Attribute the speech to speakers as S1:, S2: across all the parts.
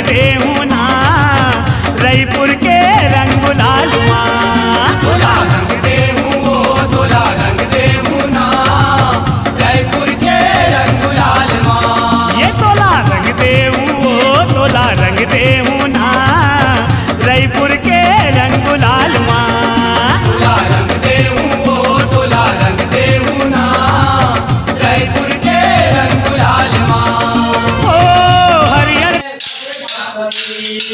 S1: दे हूँ ना रईपुर के रंग गुलाल माँ।
S2: तोला रंग दे हूँ वो तोला रंग दे हूँ ना रईपुर के रंग गुलाल माँ।
S1: ये तोला रंग दे हूँ वो तोला रंग दे हूँ ना रईपुर के रंग गुलाल माँ।
S2: तोला रंग दे हूँ वो तोला रंग दे हूँ ना रईपुर के रंग गुलाल माँ।
S1: ओ हरियर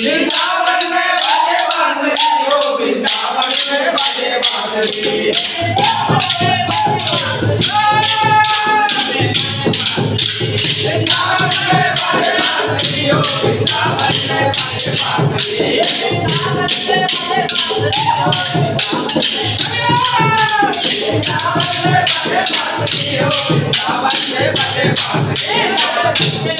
S2: वृंदावन में बाजे बांसुरी हो वृंदावन में बाजे बांसुरी। वृंदावन में बाजे बांसुरी हो वृंदावन में बाजे बांसुरी। वृंदावन में बाजे बांसुरी हो वृंदावन में बाजे बांसुरी।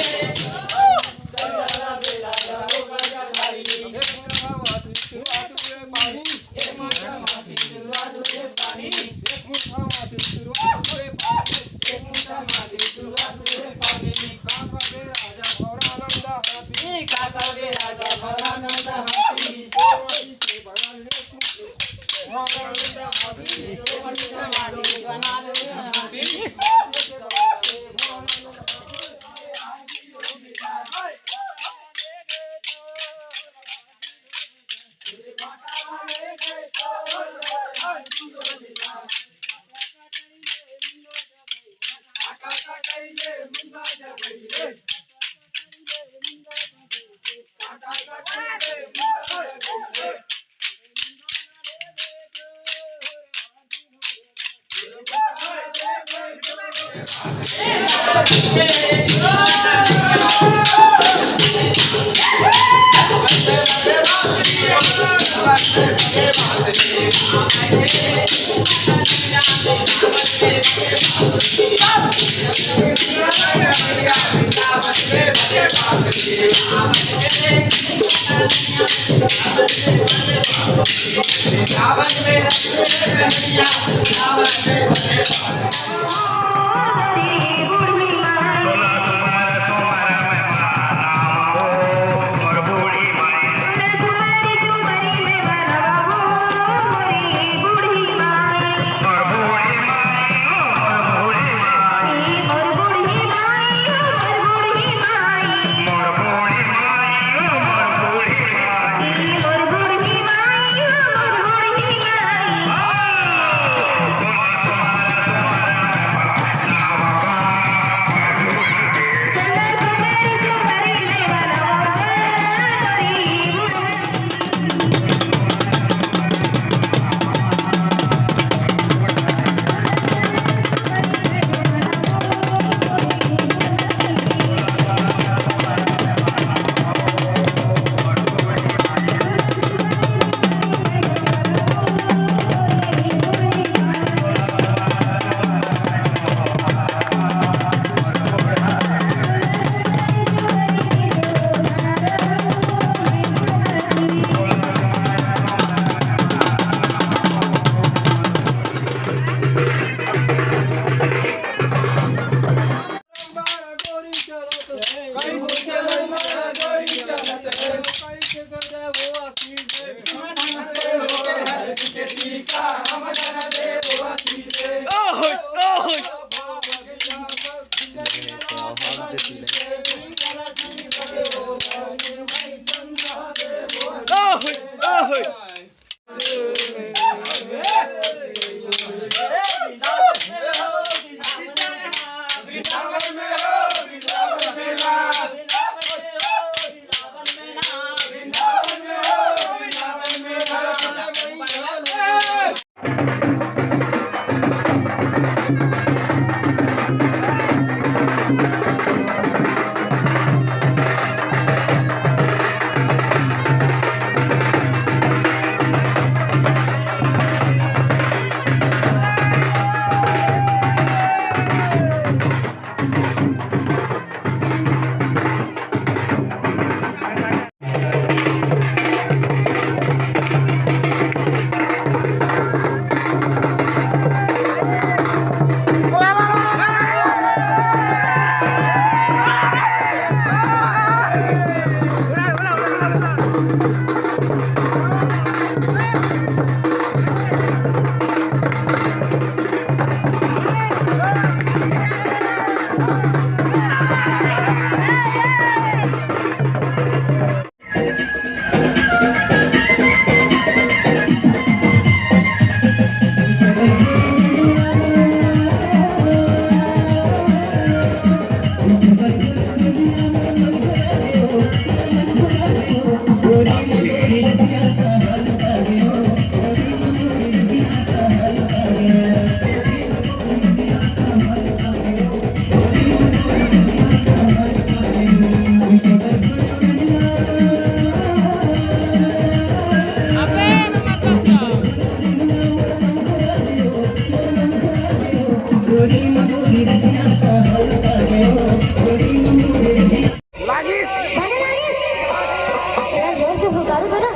S3: जोर से पुकारो करो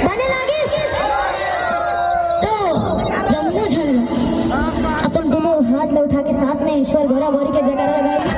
S3: बने लागे तो जम्मू झंडा अपन दोनों हाथ में उठा के साथ में ईश्वर घोड़ा घोरी के जगह लगाएंगे